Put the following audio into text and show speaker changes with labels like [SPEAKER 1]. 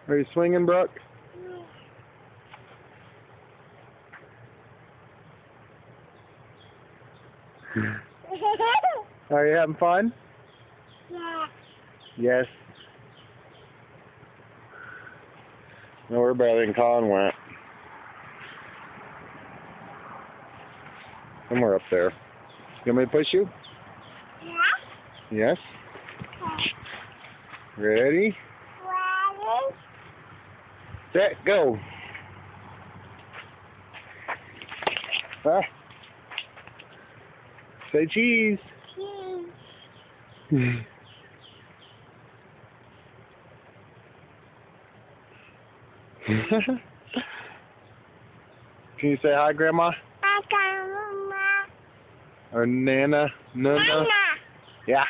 [SPEAKER 1] Are you swinging, Brooke? Are you having fun?
[SPEAKER 2] Yeah.
[SPEAKER 1] Yes. No, we're better than Colin went. Somewhere up there. You want me to push you?
[SPEAKER 2] Yeah.
[SPEAKER 1] Yes. Ready?
[SPEAKER 2] Ready?
[SPEAKER 1] Set, go. Ah. Say cheese.
[SPEAKER 2] Cheese.
[SPEAKER 1] Can you say hi, Grandma?
[SPEAKER 2] I got Mama.
[SPEAKER 1] Or Nana? Nana?
[SPEAKER 2] Nana.
[SPEAKER 1] Yeah.